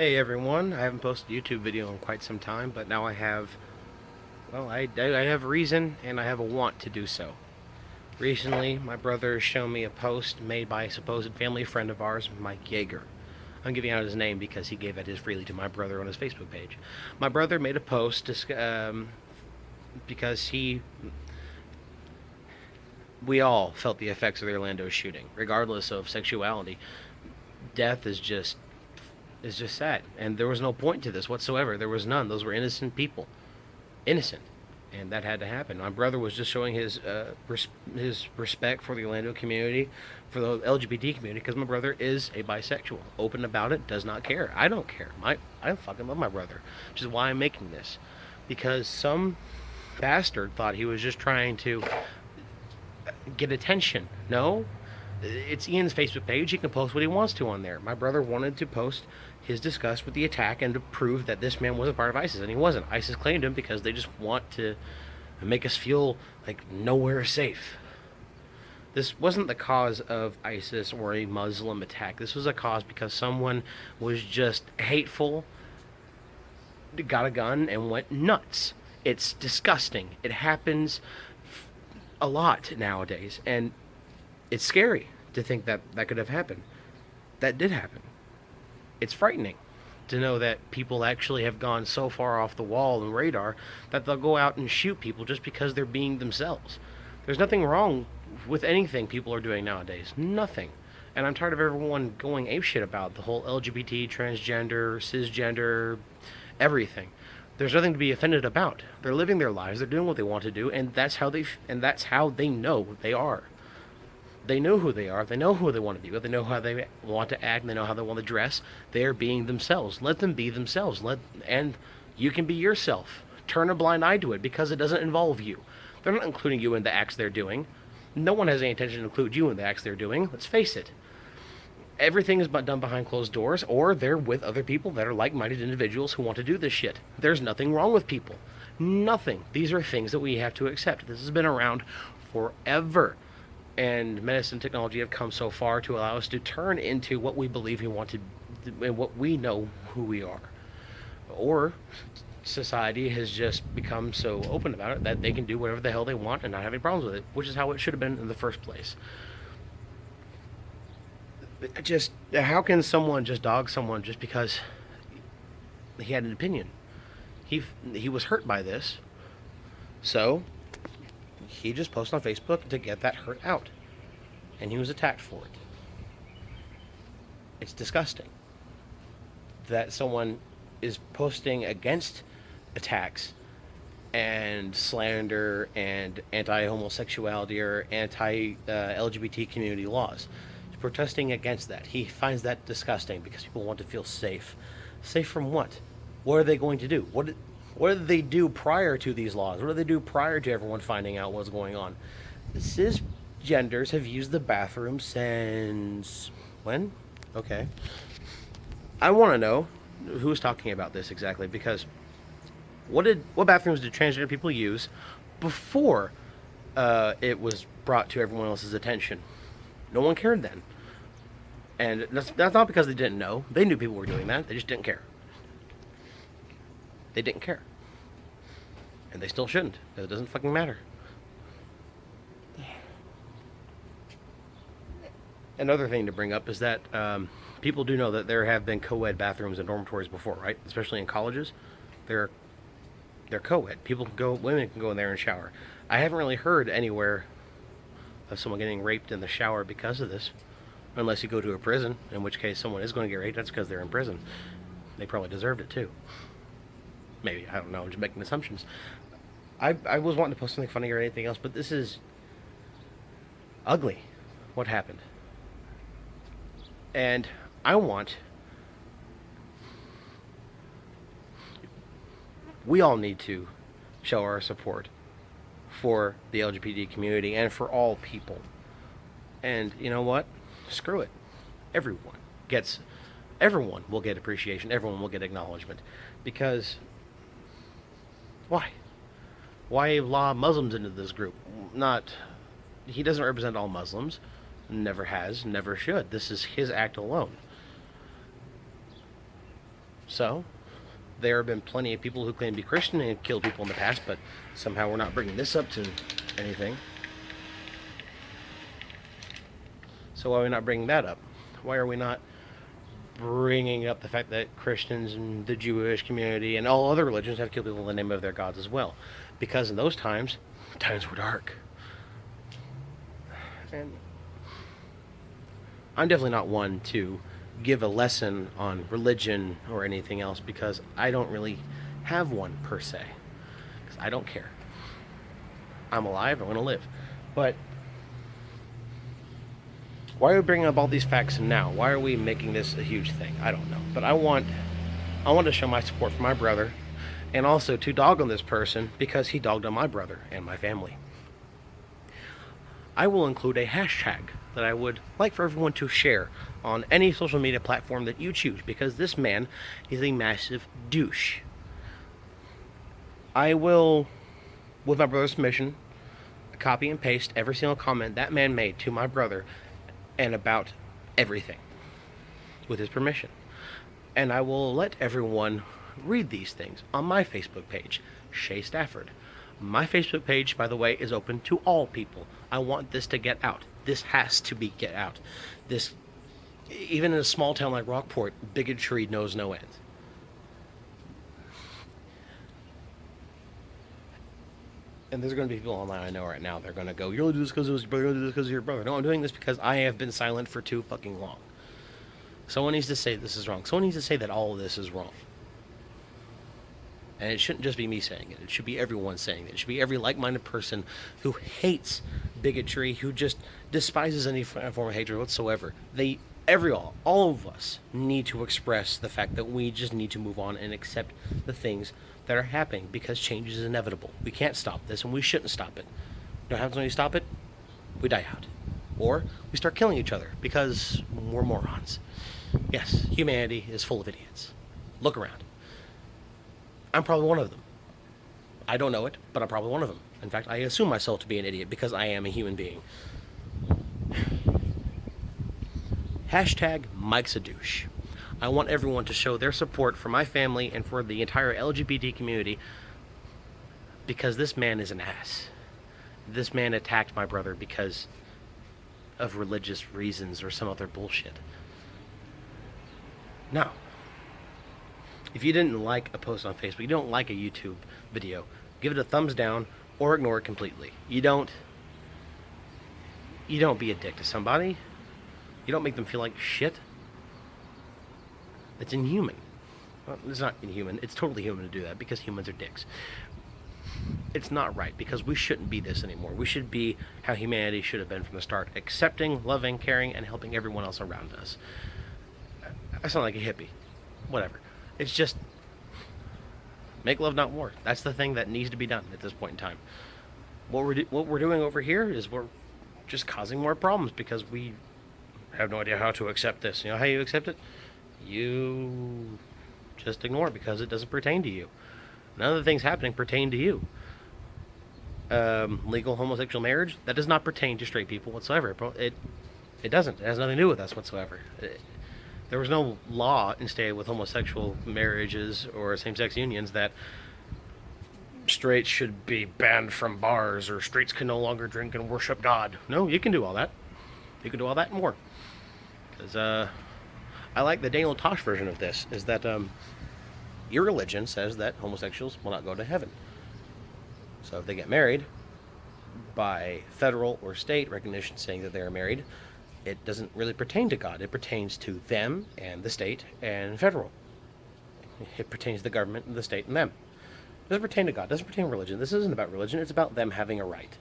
Hey everyone, I haven't posted a YouTube video in quite some time, but now I have, well, I have reason and I have a want to do so. Recently, my brother showed me a post made by a supposed family friend of ours, Mike Yeager. I'm giving out his name because he gave it his freely to my brother on his Facebook page. My brother made a post because we all felt the effects of the Orlando shooting, regardless of sexuality. Death is just sad, and there was no point to this whatsoever. There was none. Those were innocent people, innocent, and that had to happen. My brother was just showing his respect for the Orlando community, for the LGBT community, because my brother is a bisexual, open about it, does not care. I don't care. I fucking love my brother, which is why I'm making this, because some bastard thought he was just trying to get attention. No, it's Ian's Facebook page. He can post what he wants to on there. My brother wanted to post his disgust with the attack and to prove that this man wasn't part of ISIS, and he wasn't. ISIS claimed him because they just want to make us feel like nowhere is safe. This wasn't the cause of ISIS or a Muslim attack. This was a cause because someone was just hateful, got a gun, and went nuts. It's disgusting. It happens a lot nowadays, and it's scary to think that that could have happened. That did happen. It's frightening to know that people actually have gone so far off the wall and radar that they'll go out and shoot people just because they're being themselves. There's nothing wrong with anything people are doing nowadays. Nothing. And I'm tired of everyone going apeshit about the whole LGBT, transgender, cisgender, everything. There's nothing to be offended about. They're living their lives. They're doing what they want to do, and that's how they know they are. They know who they are. They know who they want to be with. They know how they want to act. And they know how they want to dress. They are being themselves. Let them be themselves. And you can be yourself. Turn a blind eye to it because it doesn't involve you. They're not including you in the acts they're doing. No one has any intention to include you in the acts they're doing. Let's face it. Everything is done behind closed doors, or they're with other people that are like-minded individuals who want to do this shit. There's nothing wrong with people. Nothing. These are things that we have to accept. This has been around forever. And medicine and technology have come so far to allow us to turn into what we believe we want to, and what we know who we are. Or society has just become so open about it that they can do whatever the hell they want and not have any problems with it, which is how it should have been in the first place. Just how can someone just dog someone just because he had an opinion? He was hurt by this, so he just posted on Facebook to get that hurt out, and he was attacked for it. It's disgusting that someone is posting against attacks and slander and anti-homosexuality or anti-LGBT community laws. He's protesting against that. He finds that disgusting because people want to feel safe. Safe from what? What are they going to do? What did they do prior to these laws? What did they do prior to everyone finding out what's going on? Cisgenders have used the bathroom since when? Okay. I want to know who's talking about this exactly, because what bathrooms did transgender people use before it was brought to everyone else's attention? No one cared then. And that's not because they didn't know. They knew people were doing that. They just didn't care. They didn't care. And they still shouldn't, because it doesn't fucking matter. Another thing to bring up is that people do know that there have been co-ed bathrooms in dormitories before, right? Especially in colleges. They're co-ed. Women can go in there and shower. I haven't really heard anywhere of someone getting raped in the shower because of this. Unless you go to a prison, in which case someone is going to get raped. That's because they're in prison. They probably deserved it too. Maybe, I don't know, I'm just making assumptions. I was wanting to post something funny or anything else, but this is ugly, what happened. And we all need to show our support for the LGBT community and for all people. And you know what? Screw it. Everyone will get appreciation. Everyone will get acknowledgement. Because why? Why law Muslims into this group? He doesn't represent all Muslims. Never has, never should. This is his act alone. So, there have been plenty of people who claim to be Christian and have killed people in the past, but somehow we're not bringing this up to anything. So why are we not bringing that up? Why are we not bringing up the fact that Christians and the Jewish community and all other religions have killed people in the name of their gods as well? Because in those times were dark. And I'm definitely not one to give a lesson on religion or anything else, because I don't really have one per se. Because I don't care. I'm alive, I want to live. But why are we bringing up all these facts now? Why are we making this a huge thing? I don't know. But I want to show my support for my brother, and also to dog on this person because he dogged on my brother and my family. I will include a hashtag that I would like for everyone to share on any social media platform that you choose, because this man is a massive douche. I will, with my brother's permission, copy and paste every single comment that man made to my brother and about everything with his permission. And I will let everyone read these things on my Facebook page, Shay Stafford. My Facebook page, by the way, is open to all people. I want this to get out. This has to be get out. This, even in a small town like Rockport, bigotry knows no end. And there's going to be people online I know right now, they're going to go, you're going to do this because it was your brother, you're going to do this because of your brother. No, I'm doing this because I have been silent for too fucking long. Someone needs to say this is wrong. Someone needs to say that all of this is wrong. And it shouldn't just be me saying it. It should be everyone saying it. It should be every like-minded person who hates bigotry, who just despises any form of hatred whatsoever. All of us need to express the fact that we just need to move on and accept the things that are happening, because change is inevitable. We can't stop this, and we shouldn't stop it. You know what happens when you stop it? We die out. Or we start killing each other because we're morons. Yes, humanity is full of idiots. Look around. I'm probably one of them. I don't know it, but I'm probably one of them. In fact, I assume myself to be an idiot because I am a human being. Hashtag mikesadouche. I want everyone to show their support for my family and for the entire LGBT community, because this man is an ass. This man attacked my brother because of religious reasons or some other bullshit. Now, if you didn't like a post on Facebook, you don't like a YouTube video, give it a thumbs down or ignore it completely. You don't be a dick to somebody. You don't make them feel like shit. It's inhuman. Well, it's not inhuman. It's totally human to do that, because humans are dicks. It's not right, because we shouldn't be this anymore. We should be how humanity should have been from the start, accepting, loving, caring, and helping everyone else around us. I sound like a hippie. Whatever. It's just make love, not war. That's the thing that needs to be done at this point in time. What we're doing over here is we're just causing more problems, because we have no idea how to accept this. You know how you accept it? You just ignore it because it doesn't pertain to you. None of the things happening pertain to you. Legal homosexual marriage, that does not pertain to straight people whatsoever. It doesn't. It has nothing to do with us whatsoever. There was no law instead with homosexual marriages or same-sex unions that straights should be banned from bars, or straights can no longer drink and worship God. No, you can do all that. You can do all that and more. Because I like the Daniel Tosh version of this, is that your religion says that homosexuals will not go to heaven. So if they get married by federal or state recognition saying that they are married, it doesn't really pertain to God. It pertains to them and the state and federal. It pertains to the government and the state and them. It doesn't pertain to God. It doesn't pertain to religion. This isn't about religion. It's about them having a right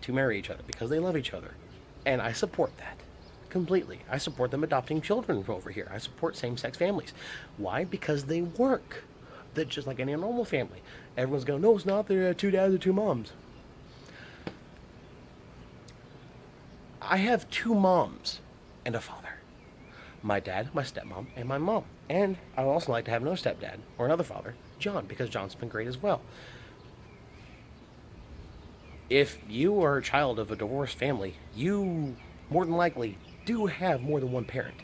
to marry each other because they love each other. And I support that completely. I support them adopting children from over here. I support same-sex families. Why? Because they work. They're just like any normal family. Everyone's going, no, it's not. They're two dads or two moms. I have two moms and a father. My dad, my stepmom, and my mom. And I would also like to have another stepdad or another father, John, because John's been great as well. If you are a child of a divorced family, you more than likely do have more than one parent.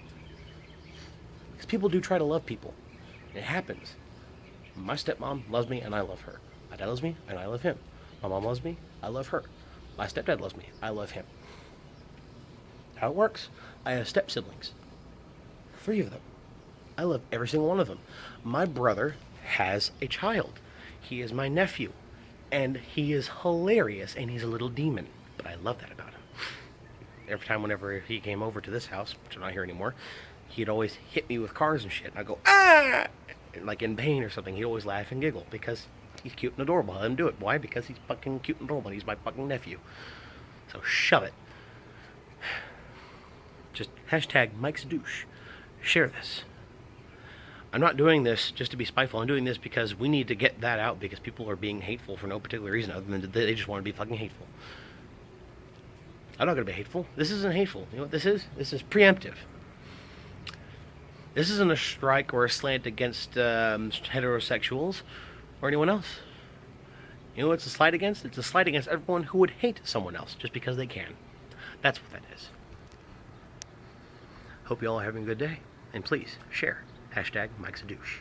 Because people do try to love people. It happens. My stepmom loves me and I love her. My dad loves me and I love him. My mom loves me, I love her. My stepdad loves me, I love him. How it works? I have step siblings. 3 of them. I love every single one of them. My brother has a child. He is my nephew. And he is hilarious and he's a little demon. But I love that about him. Every time whenever he came over to this house, which I'm not here anymore, he'd always hit me with cars and shit. And I'd go, ah! Like in pain or something. He'd always laugh and giggle because he's cute and adorable. I let him do it. Why? Because he's fucking cute and adorable. He's my fucking nephew. So shove it. Just hashtag mikesadouche. Share this. I'm not doing this just to be spiteful. I'm doing this because we need to get that out because people are being hateful for no particular reason other than they just want to be fucking hateful. I'm not going to be hateful. This isn't hateful. You know what this is? This is preemptive. This isn't a strike or a slant against heterosexuals or anyone else. You know what it's a slight against? It's a slight against everyone who would hate someone else just because they can. That's what that is. Hope you all are having a good day. And please, share. Hashtag mikesadouche.